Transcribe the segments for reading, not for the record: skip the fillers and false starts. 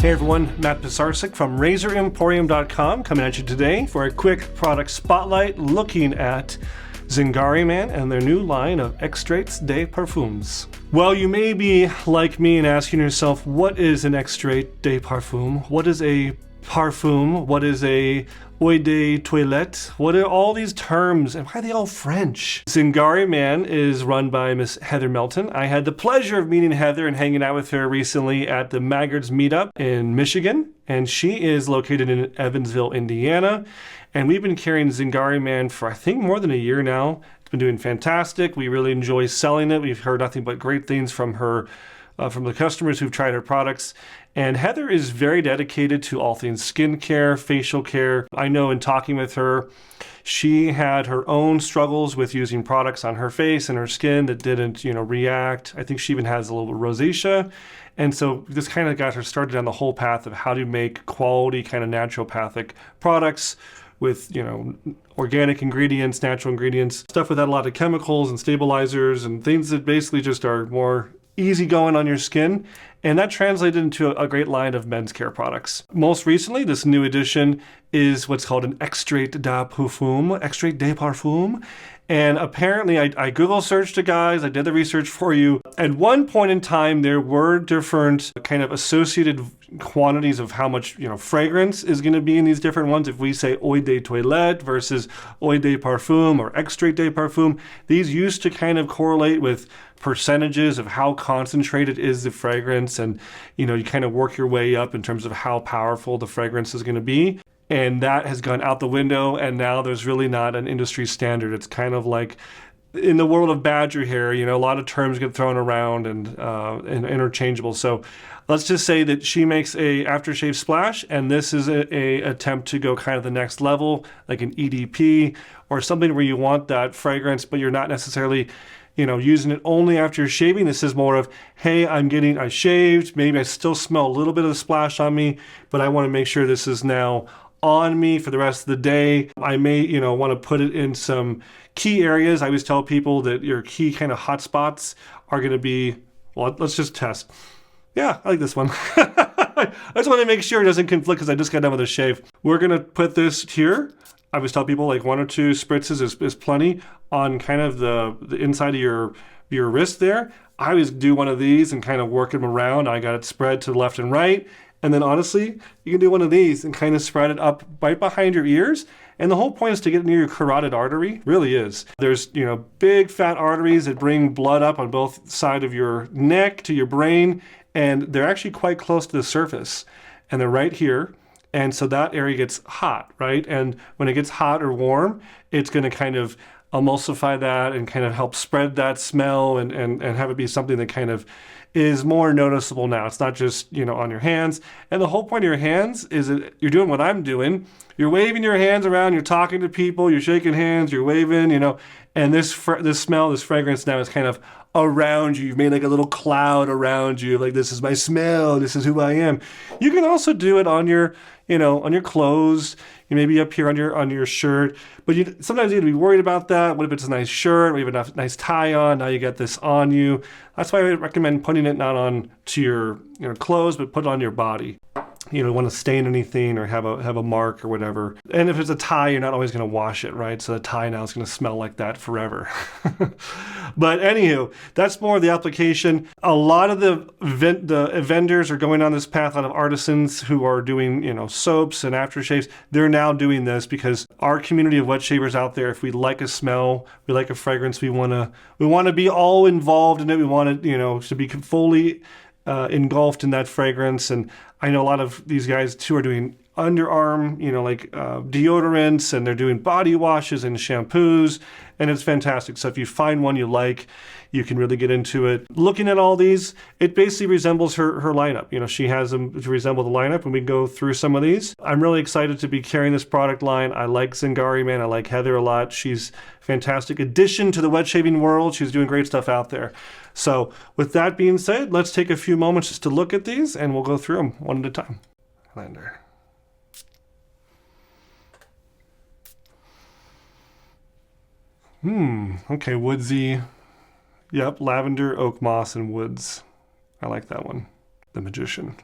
Hey everyone, Matt Pisarcik from RazorEmporium.com coming at you today for a quick product spotlight looking at Zingari Man and their new line of Extraits de Parfums. Well, you may be like me and asking yourself, what is an Extrait de Parfum? What is a parfum? What is a eau de toilette? What are all these terms and why are they all French? Zingari Man is run by Miss Heather Melton. I had the pleasure of meeting Heather and hanging out with her recently at the Maggards meetup in Michigan, and she is located in Evansville, Indiana. And we've been carrying Zingari Man for I think more than a year now. It's been doing fantastic. We really enjoy selling it. We've heard nothing but great things from her, from the customers who've tried her products. And Heather is very dedicated to all things skincare, facial care. I know in talking with her, she had her own struggles with using products on her face and her skin that didn't, react. I think she even has a little rosacea. And so this kind of got her started on the whole path of how to make quality kind of naturopathic products with, organic ingredients, natural ingredients, stuff without a lot of chemicals and stabilizers and things that basically just are more easy going on your skin. And that translated into a great line of men's care products. Most recently, this new edition is what's called an Extrait de Parfum, Extrait de Parfum. And apparently, I Google searched it, guys. I did the research for you. At one point in time, there were different kind of associated quantities of how much, fragrance is going to be in these different ones. If we say eau de toilette versus eau de parfum or Extrait de Parfum, these used to kind of correlate with percentages of how concentrated is the fragrance, and you kind of work your way up in terms of how powerful the fragrance is going to be. And that has gone out the window, and now there's really not an industry standard. It's kind of like in the world of badger hair, a lot of terms get thrown around and interchangeable. So let's just say that she makes a aftershave splash, and this is a attempt to go kind of the next level, like an EDP or something where you want that fragrance, but you're not necessarily using it only after shaving. This is more of, hey, I shaved, maybe I still smell a little bit of the splash on me, but I want to make sure this is now on me for the rest of the day. I may, want to put it in some key areas. I always tell people that your key kind of hot spots are going to be, well, let's just test. Yeah, I like this one. I just want to make sure it doesn't conflict because I just got done with a shave. We're going to put this here. I always tell people like 1 or 2 spritzes is plenty on kind of the inside of your wrist there. I always do one of these and kind of work them around. I got it spread to the left and right. And then honestly, you can do one of these and kind of spread it up right behind your ears. And the whole point is to get near your carotid artery, really is. There's, big fat arteries that bring blood up on both sides of your neck to your brain. And they're actually quite close to the surface. And they're right here. And so that area gets hot, right? And when it gets hot or warm, it's going to kind of emulsify that and kind of help spread that smell and have it be something that kind of is more noticeable now. It's not just, on your hands. And the whole point of your hands is that you're doing what I'm doing. You're waving your hands around, you're talking to people, you're shaking hands, you're waving, and this smell, this fragrance now is kind of around you. You've made like a little cloud around you. Like, this is my smell. This is who I am. You can also do it on your, on your clothes. You maybe up here on your shirt. But sometimes you have to be worried about that. What if it's a nice shirt? Or you have a nice tie on? Now you got this on you. That's why I recommend putting it not on to your clothes, but put it on your body. You don't want to stain anything or have a mark or whatever. And if it's a tie, you're not always going to wash it, right? So the tie now is going to smell like that forever. But anywho, that's more of the application. A lot of the vendors are going on this path. A lot of artisans who are doing, soaps and aftershaves, they're now doing this because our community of wet shavers out there, if we like a smell, we like a fragrance, we want to be all involved in it. We want it, to be fully engulfed in that fragrance. And I know a lot of these guys too are doing underarm, deodorants, and they're doing body washes and shampoos, and it's fantastic. So if you find one you like, you can really get into it. Looking at all these, it basically resembles her lineup. She has them to resemble the lineup, and we can go through some of these. I'm really excited to be carrying this product line. I like Zingari Man. I like Heather a lot. She's a fantastic addition to the wet shaving world. She's doing great stuff out there. So with that being said, let's take a few moments just to look at these, and we'll go through them one at a time. Lander. Okay, woodsy. Yep, lavender, oak moss, and woods. I like that one. The Magician.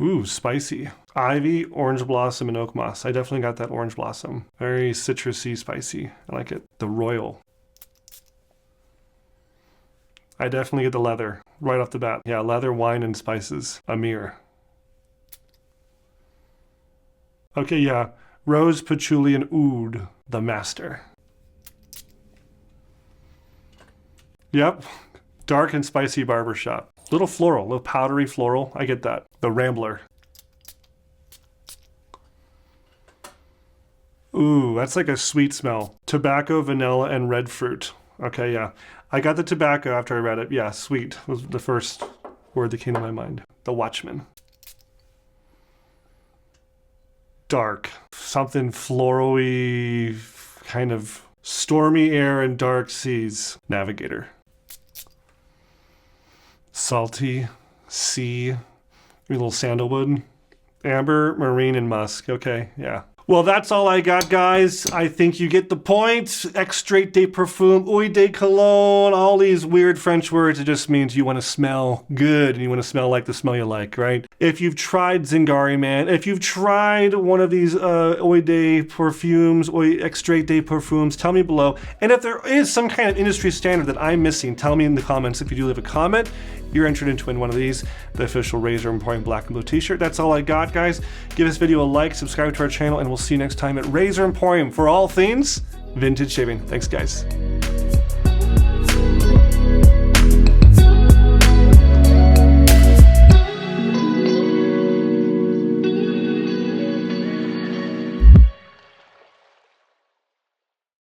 Ooh, spicy. Ivy, orange blossom, and oak moss. I definitely got that orange blossom. Very citrusy, spicy. I like it. The royal. I definitely get the leather right off the bat. Yeah, leather, wine, and spices. Amir. Okay, yeah. Rose, patchouli, and oud. The master. Yep. Dark and spicy barbershop. Little floral, little powdery floral. I get that. The Rambler. Ooh, that's like a sweet smell. Tobacco, vanilla, and red fruit. Okay, yeah. I got the tobacco after I read it. Yeah, sweet was the first word that came to my mind. The Watchman. Dark. Something floral-y, kind of stormy air and dark seas. Navigator. Salty, sea, a little sandalwood, amber, marine, and musk. Okay, yeah. Well, that's all I got, guys. I think you get the point. Extrait de parfum, eau de cologne, all these weird French words. It just means you want to smell good and you want to smell like the smell you like, right? If you've tried Zingari Man, if you've tried one of these eau de perfumes, extrait de parfums, tell me below. And if there is some kind of industry standard that I'm missing, tell me in the comments. If you do leave a comment, you're entered into win one of these, the official Razor Emporium black and blue t-shirt. That's all I got, guys. Give this video a like, subscribe to our channel, and we'll see you next time at Razor Emporium for all things vintage shaving. Thanks, guys.